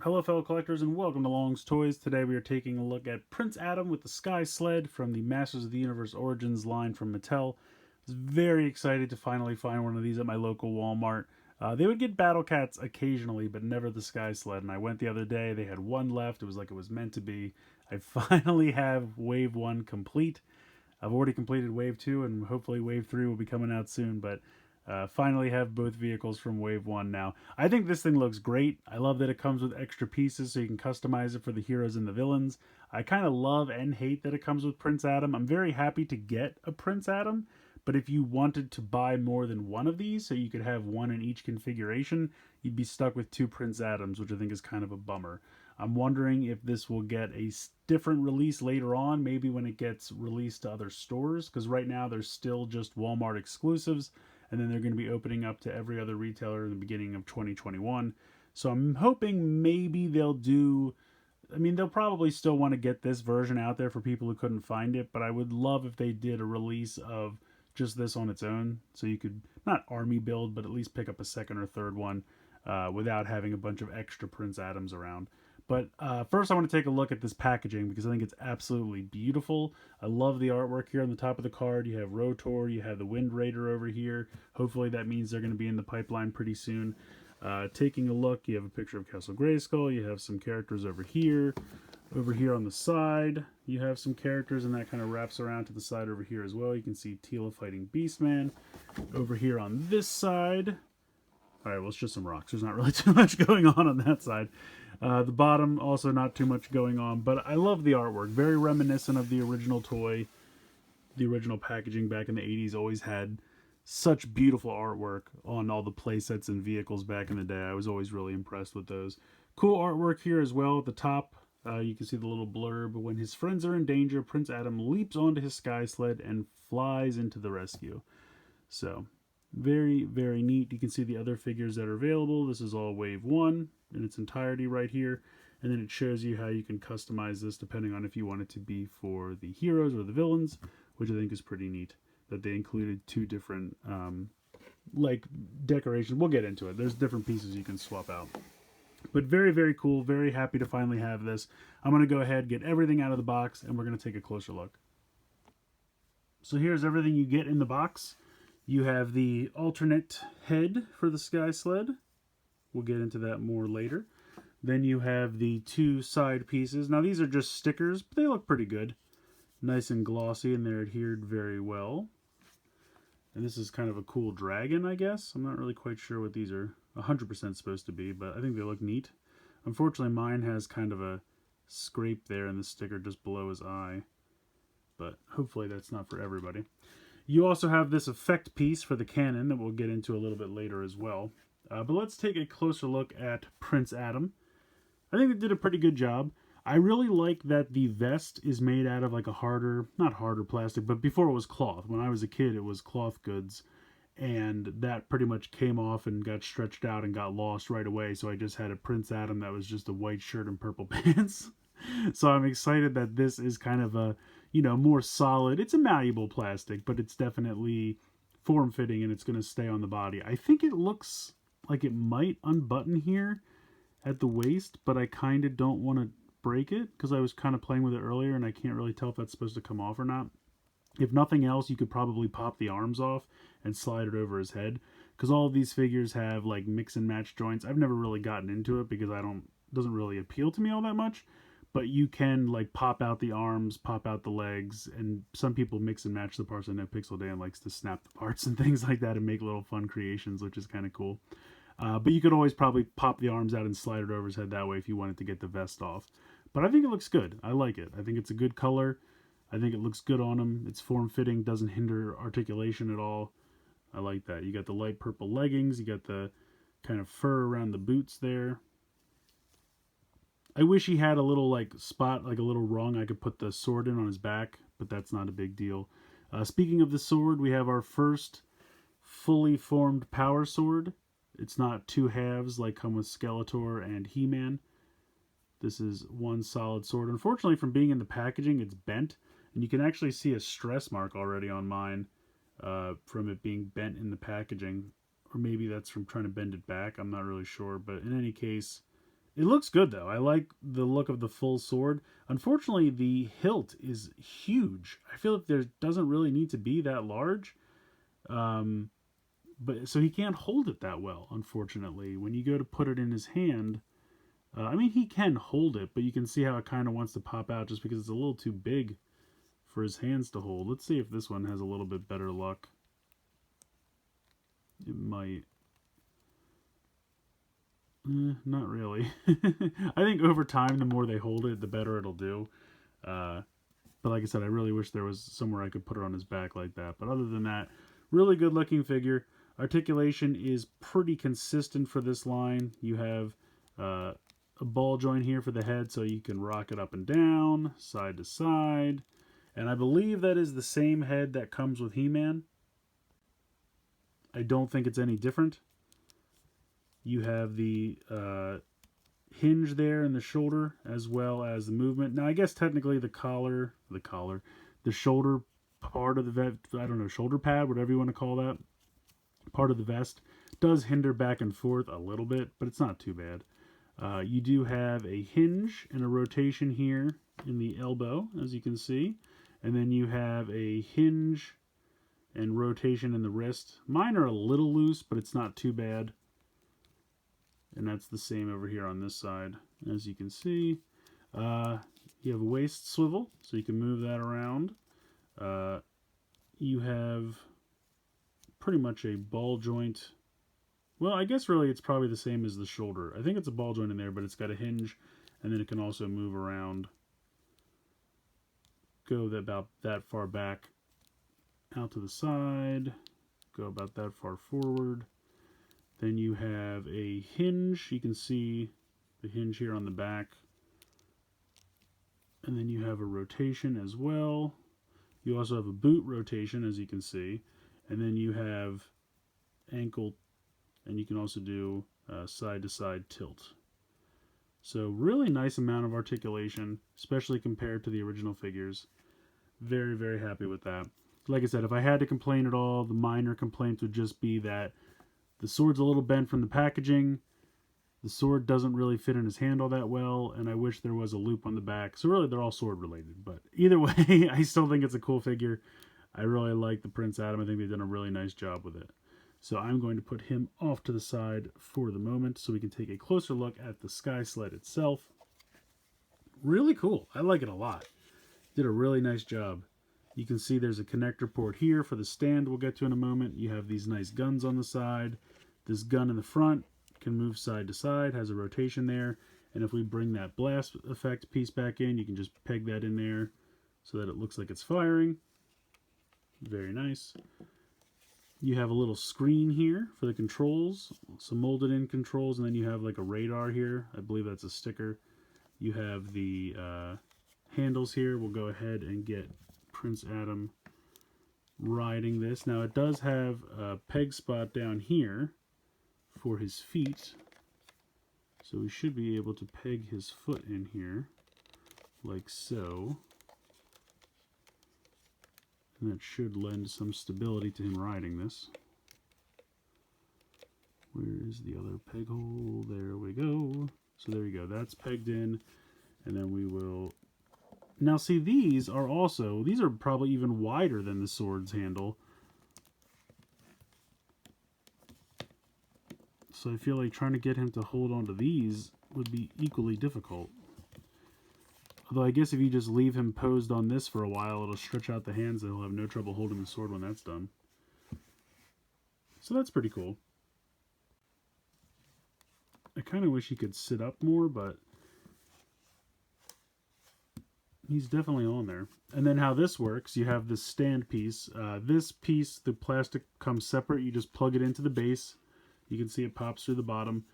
Hello, fellow collectors, and welcome to Long's Toys. Today we are taking a look at Prince Adam with the Sky Sled from the Masters of the Universe Origins line from Mattel. I was very excited to finally find one of these at my local Walmart. They would get Battle Cats occasionally, but never the Sky Sled. And I went the other day, they had one left. It was like it was meant to be. I finally have Wave 1 complete. I've already completed Wave 2, and hopefully Wave 3 will be coming out soon, but finally have both vehicles from Wave 1 now. I think this thing looks great. I love that it comes with extra pieces so you can customize it for the heroes and the villains. I kind of love and hate that it comes with Prince Adam. I'm very happy to get a Prince Adam, but if you wanted to buy more than one of these so you could have one in each configuration, you'd be stuck with two Prince Adams, which I think is kind of a bummer. I'm wondering if this will get a different release later on, maybe when it gets released to other stores, because right now there's still just Walmart exclusives, and then they're going to be opening up to every other retailer in the beginning of 2021. So I'm hoping maybe they'll do. I mean, they'll probably still want to get this version out there for people who couldn't find it, but I would love if they did a release of just this on its own, so you could not army build, but at least pick up a second or third one without having a bunch of extra Prince Adams around. But first, I want to take a look at this packaging because I think it's absolutely beautiful. I love the artwork here on the top of the card. You have Rotor, you have the Wind Raider over here. Hopefully, that means they're going to be in the pipeline pretty soon. Taking a look, you have a picture of Castle Grayskull. You have some characters over here. Over here on the side, you have some characters, and that kind of wraps around to the side over here as well. You can see Teela fighting Beastman. Over here on this side, all right, well, it's just some rocks. There's not really too much going on that side. The bottom, also not too much going on, but I love the artwork. Very reminiscent of the original toy. The original packaging back in the 80s always had such beautiful artwork on all the playsets and vehicles back in the day. I was always really impressed with those. Cool artwork here as well at the top. You can see the little blurb. When his friends are in danger, Prince Adam leaps onto his sky sled and flies into the rescue. So, very, very neat. You can see the other figures that are available. This is all Wave 1 in its entirety right here. And then it shows you how you can customize this depending on if you want it to be for the heroes or the villains, which I think is pretty neat. That they included two different, like, decorations. We'll get into it. There's different pieces you can swap out. But very, very cool. Very happy to finally have this. I'm going to go ahead, get everything out of the box, and we're going to take a closer look. So here's everything you get in the box. You have the alternate head for the Sky Sled. We'll get into that more later. Then you have the two side pieces. Now these are just stickers, but they look pretty good. Nice and glossy, and they're adhered very well. And this is kind of a cool dragon, I guess. I'm not really quite sure what these are 100% supposed to be, but I think they look neat. Unfortunately, mine has kind of a scrape there in the sticker just below his eye. But hopefully that's not for everybody. You also have this effect piece for the cannon that we'll get into a little bit later as well. But let's take a closer look at Prince Adam. I think they did a pretty good job. I really like that the vest is made out of like a harder, not harder plastic, but before it was cloth. When I was a kid, it was cloth goods. And that pretty much came off and got stretched out and got lost right away. So I just had a Prince Adam that was just a white shirt and purple pants. So I'm excited that this is kind of a, more solid. It's a malleable plastic, but it's definitely form-fitting and it's going to stay on the body. I think it looks like it might unbutton here at the waist, but I kind of don't want to break it because I was kind of playing with it earlier and I can't really tell if that's supposed to come off or not. If nothing else, you could probably pop the arms off and slide it over his head because all of these figures have like mix and match joints. I've never really gotten into it because it doesn't really appeal to me all that much. But you can like pop out the arms, pop out the legs, and some people mix and match the parts. I know Pixel Dan likes to snap the parts and things like that and make little fun creations, which is kind of cool. But you could always probably pop the arms out and slide it over his head that way if you wanted to get the vest off. But I think it looks good. I like it. I think it's a good color. I think it looks good on him. It's form-fitting, doesn't hinder articulation at all. I like that. You got the light purple leggings. You got the kind of fur around the boots there. I wish he had a little like spot, like a little rung I could put the sword in on his back, but that's not a big deal. Speaking of the sword, we have our first fully formed power sword. It's not two halves like come with Skeletor and He-Man. This is one solid sword. Unfortunately, from being in the packaging, it's bent. And you can actually see a stress mark already on mine from it being bent in the packaging. Or maybe that's from trying to bend it back. I'm not really sure. But in any case, It looks good though. I like the look of the full sword. Unfortunately, the hilt is huge. I feel like there doesn't really need to be that large. Um, but so he can't hold it that well, unfortunately. When you go to put it in his hand, I mean, he can hold it, but you can see how it kind of wants to pop out just because it's a little too big for his hands to hold. Let's see if this one has a little bit better luck. It might. Not really. I think over time, the more they hold it, the better it'll do. But like I said, I really wish there was somewhere I could put it on his back like that. But other than that, really good looking figure. Articulation is pretty consistent for this line. You have a ball joint here for the head, so you can rock it up and down, side to side. And I believe that is the same head that comes with He-Man. I don't think it's any different. You have the hinge there in the shoulder, as well as the movement. Now, I guess technically the shoulder part of the vest, I don't know, shoulder pad, whatever you want to call that, part of the vest, does hinder back and forth a little bit, but it's not too bad. You do have a hinge and a rotation here in the elbow, as you can see. And then you have a hinge and rotation in the wrist. Mine are a little loose, but it's not too bad. And that's the same over here on this side. As you can see, you have a waist swivel, so you can move that around. You have pretty much a ball joint. Well, I guess really it's probably the same as the shoulder. I think it's a ball joint in there, but it's got a hinge, and then it can also move around. Go about that far back, out to the side, go about that far forward. Then you have a hinge. You can see the hinge here on the back. And then you have a rotation as well. You also have a boot rotation, as you can see. And then you have ankle, and you can also do side-to-side tilt. So really nice amount of articulation, especially compared to the original figures. Very, very happy with that. Like I said, if I had to complain at all, the minor complaints would just be that the sword's a little bent from the packaging. The sword doesn't really fit in his hand all that well, and I wish there was a loop on the back. So really, they're all sword related. But either way, I still think it's a cool figure. I really like the Prince Adam. I think they've done a really nice job with it. So I'm going to put him off to the side for the moment so we can take a closer look at the Sky Sled itself. Really cool. I like it a lot. Did a really nice job. You can see there's a connector port here for the stand we'll get to in a moment. You have these nice guns on the side. This gun in the front can move side to side, has a rotation there. And if we bring that blast effect piece back in, you can just peg that in there so that it looks like it's firing. Very nice. You have a little screen here for the controls, some molded in controls, and then you have like a radar here. I believe that's a sticker. You have the handles here. We'll go ahead and get Prince Adam riding this. Now it does have a peg spot down here for his feet, so we should be able to peg his foot in here like so, and that should lend some stability to him riding this. Where is the other peg hole? There we go. So there you go, that's pegged in, and then we will. Now see, these are probably even wider than the sword's handle. So I feel like trying to get him to hold onto these would be equally difficult. Although I guess if you just leave him posed on this for a while, it'll stretch out the hands and he'll have no trouble holding the sword when that's done. So that's pretty cool. I kind of wish he could sit up more, but he's definitely on there. And then how this works, you have this stand piece. This piece, the plastic comes separate. You just plug it into the base. You can see it pops through the bottom.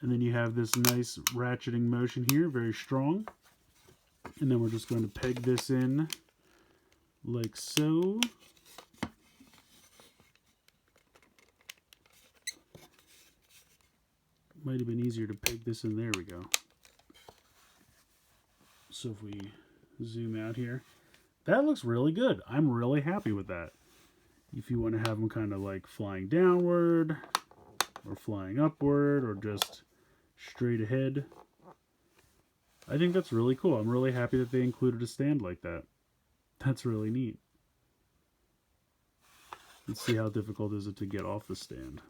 And then you have this nice ratcheting motion here, very strong. And then we're just going to peg this in like so. Might have been easier to peg this in. There we go. So if we zoom out here, that looks really good. I'm really happy with that. If you want to have them kind of like flying downward or flying upward or just straight ahead. I think that's really cool. I'm really happy that they included a stand like that. That's really neat. Let's see how difficult is it to get off the stand.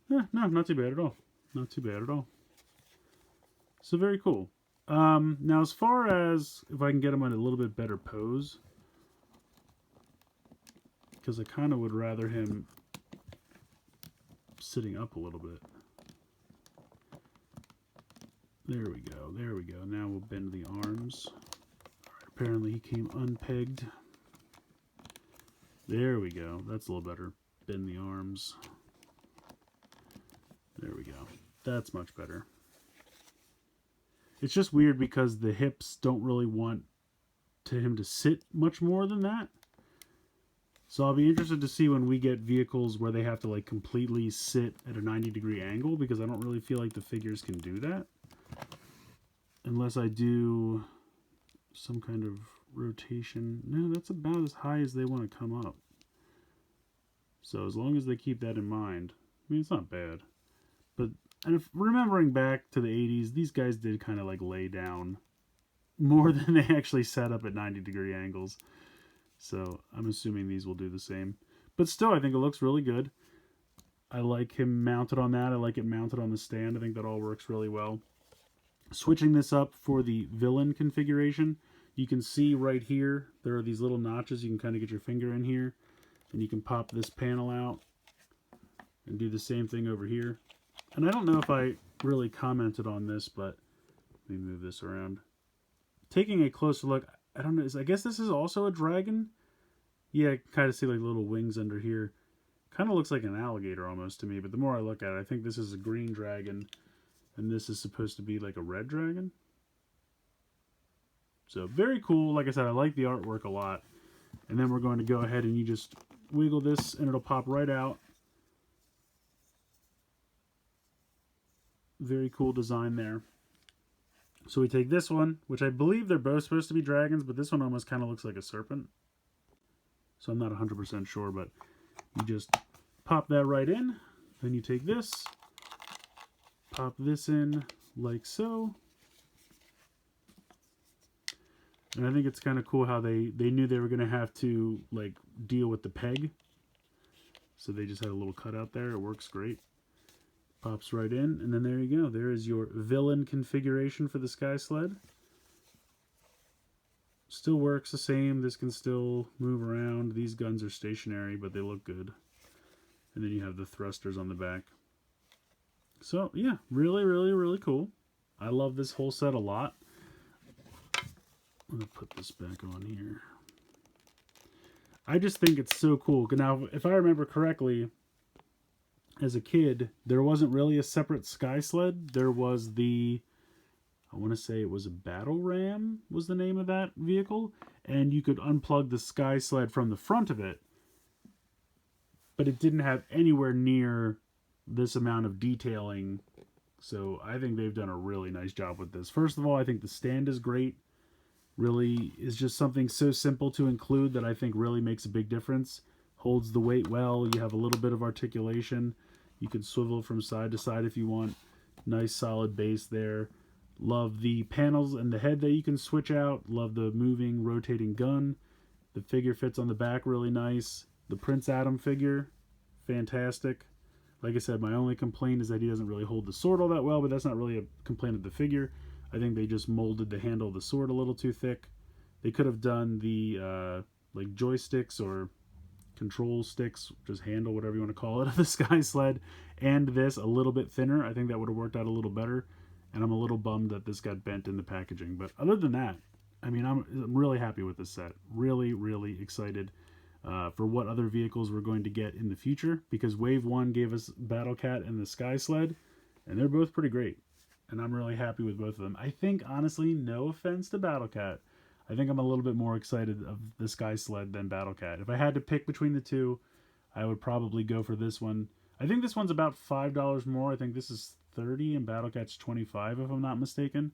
No, not too bad at all. Not too bad at all. So very cool. Now as far as if I can get him in a little bit better pose, because I kind of would rather him sitting up a little bit. There we go, there we go. Now we'll bend the arms. All right, apparently he came unpegged. There we go, that's a little better. Bend the arms. There we go, that's much better. It's just weird because the hips don't really want him to sit much more than that. So I'll be interested to see when we get vehicles where they have to like completely sit at a 90-degree angle, because I don't really feel like the figures can do that. Unless I do some kind of rotation. No, that's about as high as they want to come up. So as long as they keep that in mind, I mean, it's not bad. But, and if remembering back to the 80s, these guys did kind of like lay down more than they actually sat up at 90-degree angles. So I'm assuming these will do the same. But still, I think it looks really good. I like him mounted on that. I like it mounted on the stand. I think that all works really well. Switching this up for the villain configuration, you can see right here, there are these little notches. You can kind of get your finger in here, and you can pop this panel out and do the same thing over here. And I don't know if I really commented on this, but let me move this around. Taking a closer look, I don't know, I guess this is also a dragon. Yeah, I kind of see like little wings under here. Kind of looks like an alligator almost to me, but the more I look at it, I think this is a green dragon, and this is supposed to be like a red dragon. So very cool. Like I said, I like the artwork a lot. And then we're going to go ahead and you just wiggle this and it'll pop right out. Very cool design there. So we take this one, which I believe they're both supposed to be dragons, but this one almost kind of looks like a serpent. So I'm not 100% sure, but you just pop that right in. Then you take this, pop this in like so. And I think it's kind of cool how they knew they were going to have to like deal with the peg. So they just had a little cutout there. It works great. Pops right in, and then there you go. There is your villain configuration for the Sky Sled. Still works the same. This can still move around. These guns are stationary, but they look good. And then you have the thrusters on the back. So, yeah, really, really, really cool. I love this whole set a lot. I'm going to put this back on here. I just think it's so cool. Now, if I remember correctly, as a kid, there wasn't really a separate Sky Sled. There was the, I want to say it was a Battle Ram was the name of that vehicle. And you could unplug the Sky Sled from the front of it. But it didn't have anywhere near this amount of detailing. So I think they've done a really nice job with this. First of all, I think the stand is great. Really is just something so simple to include that I think really makes a big difference. Holds the weight well. You have a little bit of articulation. You can swivel from side to side if you want. Nice solid base there. Love the panels and the head that you can switch out. Love the moving, rotating gun. The figure fits on the back really nice. The Prince Adam figure, fantastic. Like I said, my only complaint is that he doesn't really hold the sword all that well, but that's not really a complaint of the figure. I think they just molded the handle of the sword a little too thick. They could have done the like joysticks or control sticks, just handle, whatever you want to call it, of the Sky Sled, and this a little bit thinner. I think that would have worked out a little better, and I'm a little bummed that this got bent in the packaging. But other than that, I mean, I'm really happy with this set. Really, really excited for what other vehicles we're going to get in the future, because Wave 1 gave us Battle Cat and the Sky Sled, and they're both pretty great, and I'm really happy with both of them. I think, honestly, no offense to Battle Cat, I think I'm a little bit more excited of the Sky Sled than Battle Cat. If I had to pick between the two, I would probably go for this one. I think this one's about $5 more. I think this is $30 and Battle Cat's $25 if I'm not mistaken.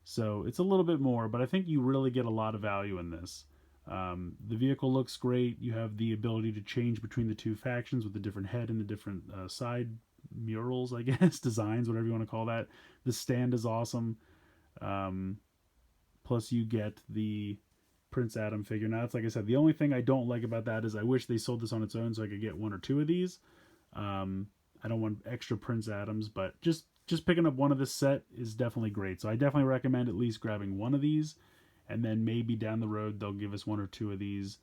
So it's a little bit more, but I think you really get a lot of value in this. The vehicle looks great. You have the ability to change between the two factions with the different head and the different side murals, I guess, designs, whatever you want to call that. The stand is awesome. Plus, you get the Prince Adam figure. Now, it's like I said, the only thing I don't like about that is I wish they sold this on its own so I could get 1 or 2 of these. I don't want extra Prince Adams, but just picking up one of this set is definitely great. So I definitely recommend at least grabbing one of these, and then maybe down the road they'll give us 1 or 2 of these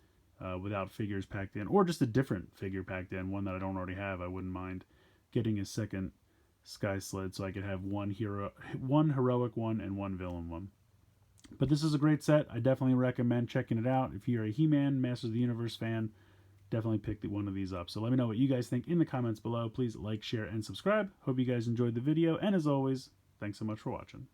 without figures packed in, or just a different figure packed in, one that I don't already have. I wouldn't mind getting a second Sky Sled so I could have one heroic one, and 1 villain one. But this is a great set. I definitely recommend checking it out. If you're a He-Man, Masters of the Universe fan, definitely pick one of these up. So let me know what you guys think in the comments below. Please like, share, and subscribe. Hope you guys enjoyed the video. And as always, thanks so much for watching.